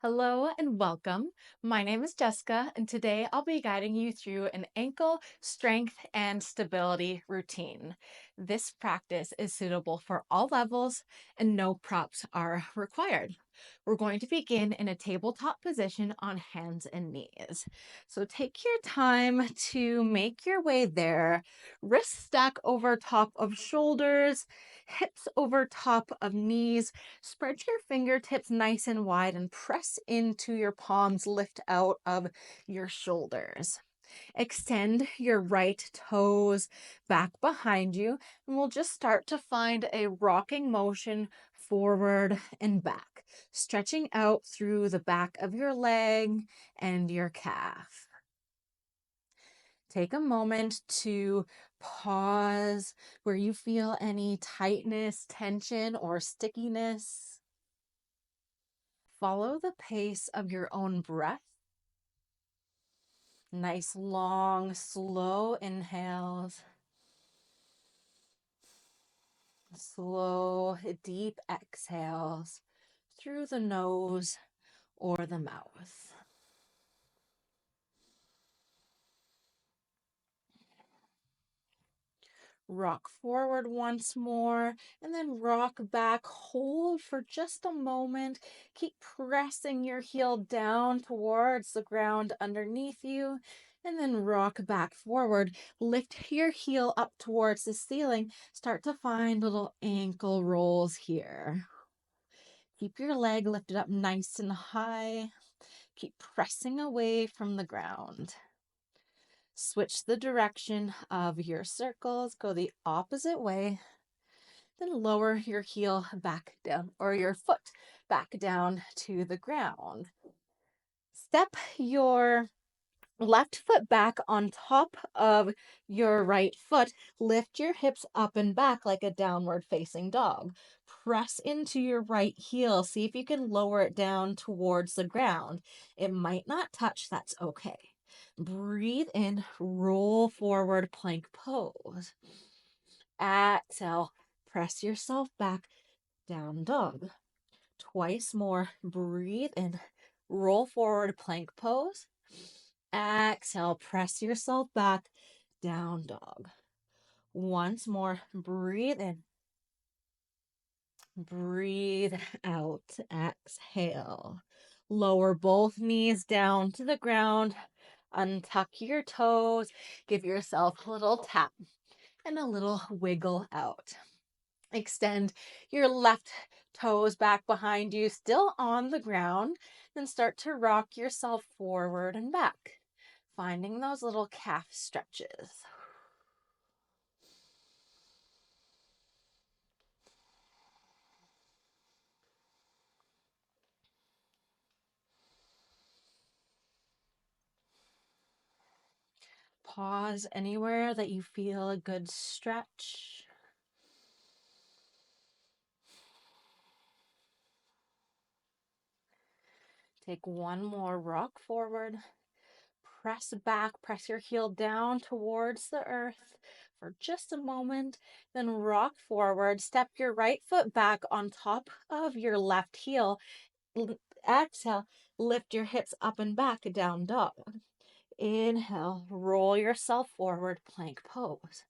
Hello and welcome. My name is Jessica, and today I'll be guiding you through an ankle strength and stability routine. This practice is suitable for all levels and no props are required. We're going to begin in a tabletop position on hands and knees. So take your time to make your way there. Wrists stack over top of shoulders, hips over top of knees. Spread your fingertips nice and wide and press into your palms, lift out of your shoulders. Extend your right toes back behind you, and we'll just start to find a rocking motion forward and back, stretching out through the back of your leg and your calf. Take a moment to pause where you feel any tightness, tension, or stickiness. Follow the pace of your own breath. Nice, long, slow inhales. Slow, deep exhales through the nose or the mouth. Rock forward once more and then rock back. Hold for just a moment. Keep pressing your heel down towards the ground underneath you and then rock back forward. Lift your heel up towards the ceiling. Start to find little ankle rolls here. Keep your leg lifted up nice and high. Keep pressing away from the ground. Switch the direction of your circles, go the opposite way, then lower your heel back down or your foot back down to the ground. Step your left foot back on top of your right foot. Lift your hips up and back like a downward facing dog. Press into your right heel. See if you can lower it down towards the ground. It might not touch, that's okay. Breathe in, roll forward, plank pose. Exhale, press yourself back, down dog. Twice more, breathe in, roll forward, plank pose. Exhale, press yourself back, down dog. Once more, breathe in, breathe out, exhale. Lower both knees down to the ground, untuck your toes, give yourself a little tap and a little wiggle out. Extend your left toes back behind you, still on the ground. Then start to rock yourself forward and back, finding those little calf stretches. Pause anywhere that you feel a good stretch. Take one more rock forward. Press back, press your heel down towards the earth for just a moment. Then rock forward. Step your right foot back on top of your left heel. Exhale, lift your hips up and back, down dog. Inhale, roll yourself forward, plank pose.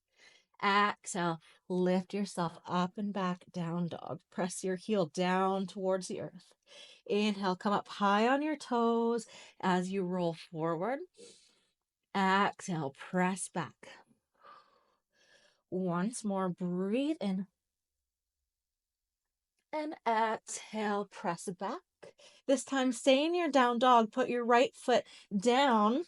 Exhale, lift yourself up and back, down dog. Press your heel down towards the earth. Inhale, come up high on your toes as you roll forward. Exhale, press back. Once more, breathe in. And exhale, press back. This time, stay in your down dog. Put your right foot down.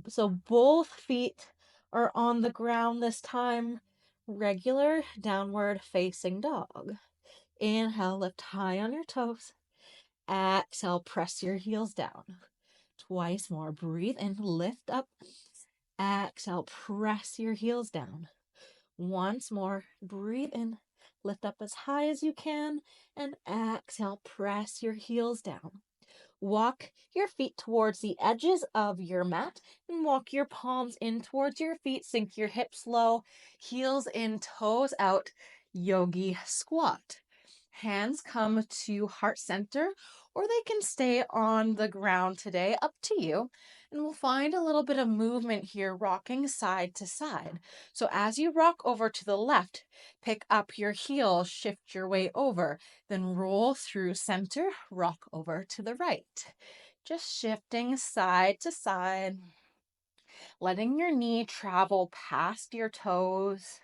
So both feet are on the ground this time. Regular downward facing dog. Inhale, lift high on your toes. Exhale, press your heels down. Twice more. Breathe in, lift up. Exhale, press your heels down. Once more. Breathe in, lift up as high as you can. And exhale, press your heels down. Walk your feet towards the edges of your mat and walk your palms in towards your feet. Sink your hips low, heels in, toes out, yogi squat. Hands come to heart center, or they can stay on the ground today, up to you. And we'll find a little bit of movement here, rocking side to side. So as you rock over to the left, pick up your heel, shift your way over, then roll through center, rock over to the right. Just shifting side to side, letting your knee travel past your toes.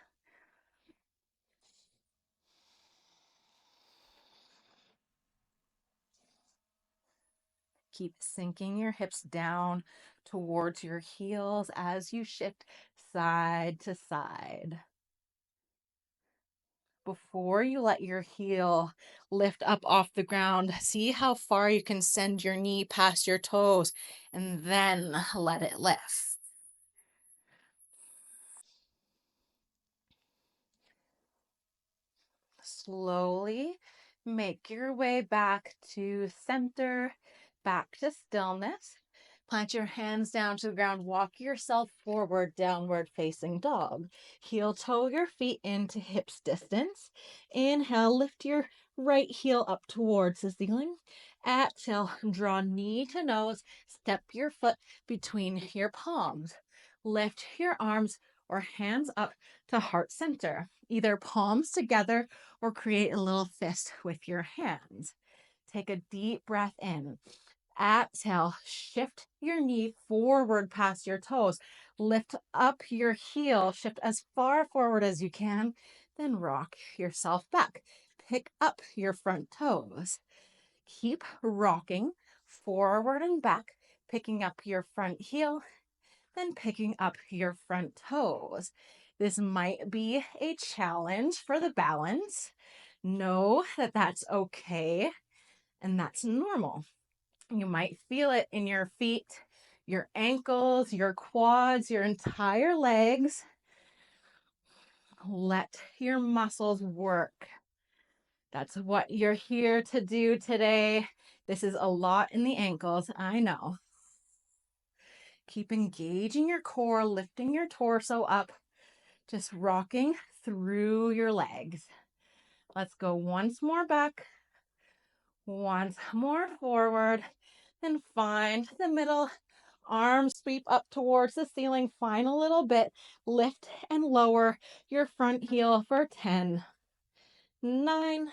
Keep sinking your hips down towards your heels as you shift side to side. Before you let your heel lift up off the ground, see how far you can send your knee past your toes and then let it lift. Slowly make your way back to center, back to stillness. Plant your hands down to the ground. Walk yourself forward, downward facing dog. Heel toe your feet into hips distance. Inhale, lift your right heel up towards the ceiling. Exhale, draw knee to nose. Step your foot between your palms. Lift your arms or hands up to heart center. Either palms together or create a little fist with your hands. Take a deep breath in. Exhale, shift your knee forward past your toes. Lift up your heel, shift as far forward as you can, then rock yourself back. Pick up your front toes. Keep rocking forward and back, picking up your front heel, then picking up your front toes. This might be a challenge for the balance. Know that that's okay and that's normal. You might feel it in your feet, your ankles, your quads, your entire legs. Let your muscles work. That's what you're here to do today. This is a lot in the ankles, I know. Keep engaging your core, lifting your torso up, just rocking through your legs. Let's go once more back, once more forward, then find the middle. Arms sweep up towards the ceiling. Find a little bit. Lift and lower your front heel for 10, 9,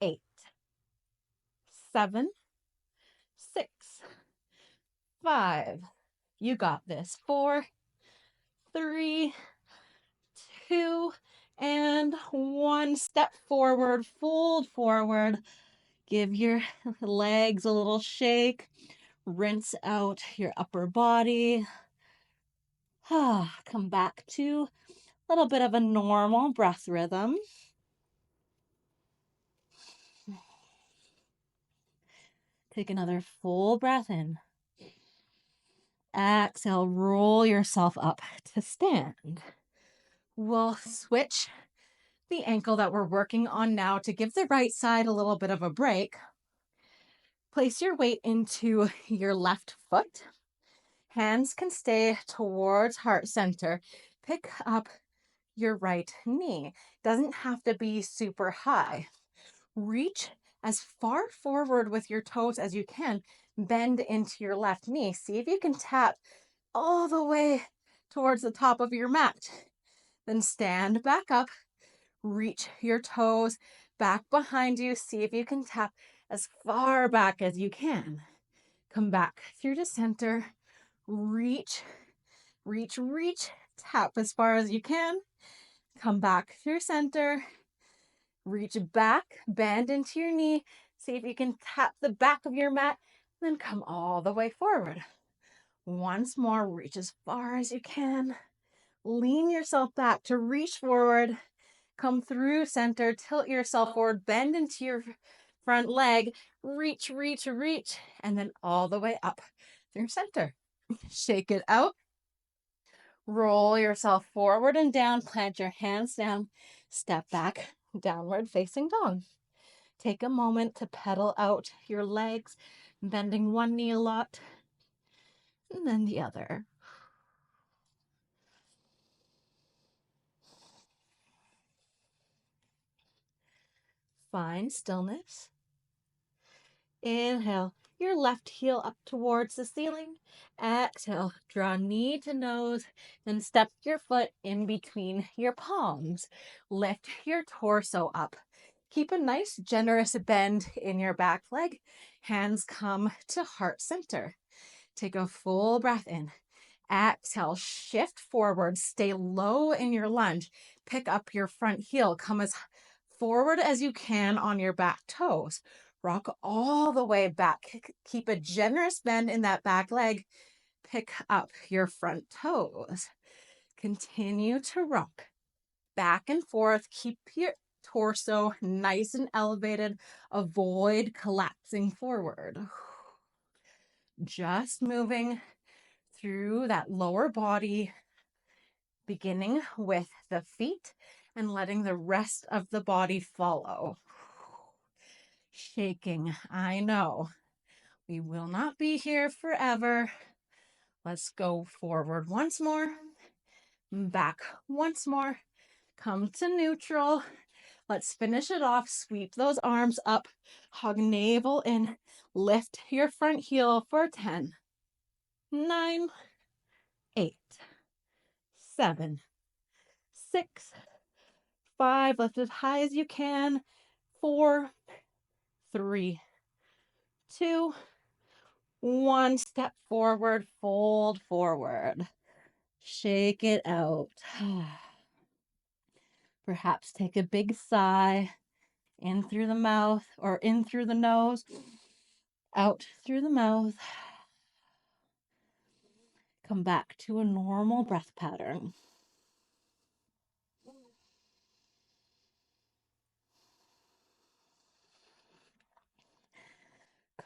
8, 7, 6, 5. You got this. 4, 3, 2, and 1. Step forward, fold forward. Give your legs a little shake. Rinse out your upper body. Come back to a little bit of a normal breath rhythm. Take another full breath in. Exhale, roll yourself up to stand. We'll switch the ankle that we're working on now to give the right side a little bit of a break. Place your weight into your left foot. Hands can stay towards heart center. Pick up your right knee. Doesn't have to be super high. Reach as far forward with your toes as you can. Bend into your left knee. See if you can tap all the way towards the top of your mat. Then stand back up. Reach your toes back behind you. See if you can tap as far back as you can. Come back through to center. Reach, reach, reach. Tap as far as you can. Come back through center. Reach back, bend into your knee. See if you can tap the back of your mat. Then come all the way forward. Once more, reach as far as you can. Lean yourself back to reach forward. Come through center, tilt yourself forward, bend into your front leg, reach, reach, reach, and then all the way up through center. Shake it out. Roll yourself forward and down, plant your hands down, step back, downward facing dog. Take a moment to pedal out your legs, bending one knee a lot, and then the other. Find stillness. Inhale, your left heel up towards the ceiling. Exhale, draw knee to nose, then step your foot in between your palms. Lift your torso up. Keep a nice generous bend in your back leg. Hands come to heart center. Take a full breath in. Exhale, shift forward, stay low in your lunge. Pick up your front heel, come as forward as you can on your back toes. Rock all the way back. Keep a generous bend in that back leg. Pick up your front toes. Continue to rock back and forth. Keep your torso nice and elevated. Avoid collapsing forward. Just moving through that lower body, beginning with the feet and letting the rest of the body follow. Shaking, I know. We will not be here forever. Let's go forward once more, back once more, come to neutral. Let's finish it off. Sweep those arms up, hug navel in, lift your front heel for 10, 9, 8, 7, 6, 5, lift as high as you can, 4, 3, 2, 1, step forward, fold forward. Shake it out. Perhaps take a big sigh in through the mouth or in through the nose, out through the mouth. Come back to a normal breath pattern.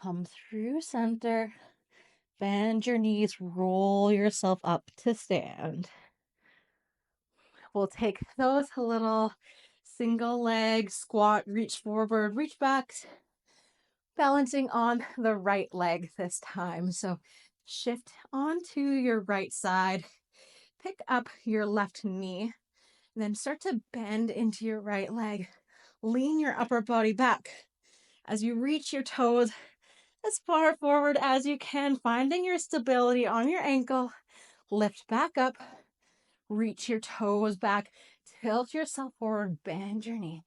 Come through center. Bend your knees, roll yourself up to stand. We'll take those little single leg squat, reach forward, reach back, balancing on the right leg this time. So shift onto your right side, pick up your left knee, and then start to bend into your right leg. Lean your upper body back as you reach your toes as far forward as you can, finding your stability on your ankle. Lift back up, reach your toes back, tilt yourself forward, bend your knee.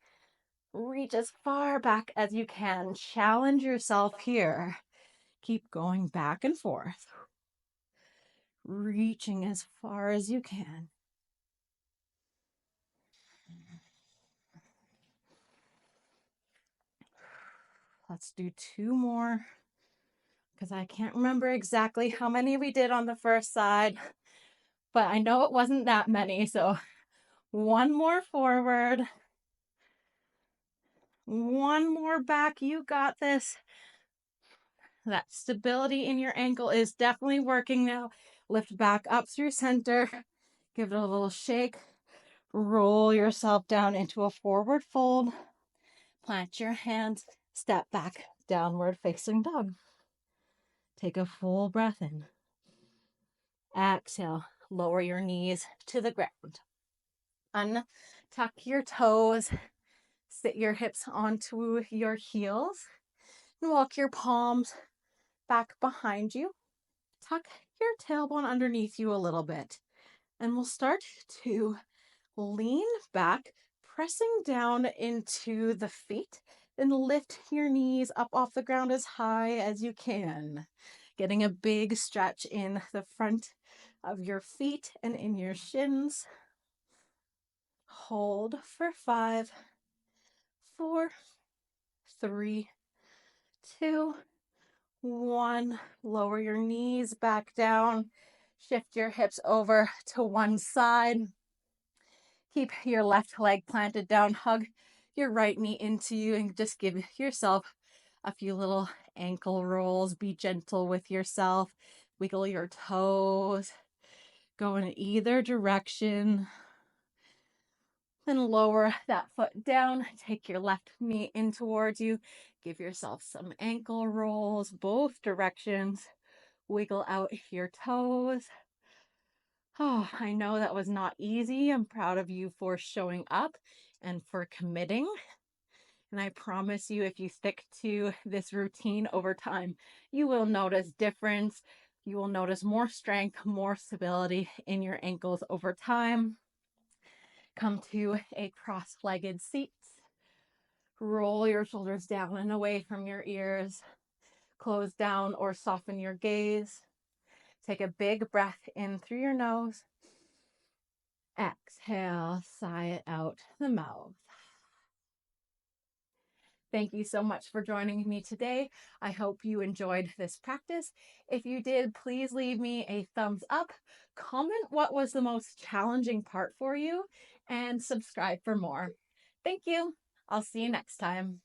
Reach as far back as you can. Challenge yourself here. Keep going back and forth. Reaching as far as you can. Let's do 2 more because I can't remember exactly how many we did on the first side, but I know it wasn't that many. So 1 more forward. 1 more back. You got this. That stability in your ankle is definitely working now. Lift back up through center. Give it a little shake. Roll yourself down into a forward fold. Plant your hands. Step back, downward facing dog. Take a full breath in. Exhale. Lower your knees to the ground. Untuck your toes. Sit your hips onto your heels. And walk your palms back behind you. Tuck your tailbone underneath you a little bit. And we'll start to lean back, pressing down into the feet. Then lift your knees up off the ground as high as you can. Getting a big stretch in the front of your feet and in your shins. Hold for 5, 4, 3, 2, 1. Lower your knees back down. Shift your hips over to one side. Keep your left leg planted down. Hug your right knee into you and just give yourself a few little ankle rolls. Be gentle with yourself. Wiggle your toes. Go in either direction. Then lower that foot down. Take your left knee in towards you. Give yourself some ankle rolls, both directions. Wiggle out your toes. Oh, I know that was not easy. I'm proud of you for showing up and for committing. And I promise you, if you stick to this routine over time, you will notice difference. You will notice more strength, more stability in your ankles over time. Come to a cross-legged seat. Roll your shoulders down and away from your ears. Close down or soften your gaze. Take a big breath in through your nose. Exhale, sigh it out the mouth. Thank you so much for joining me today. I hope you enjoyed this practice. If you did, please leave me a thumbs up, comment what was the most challenging part for you, and subscribe for more. Thank you. I'll see you next time.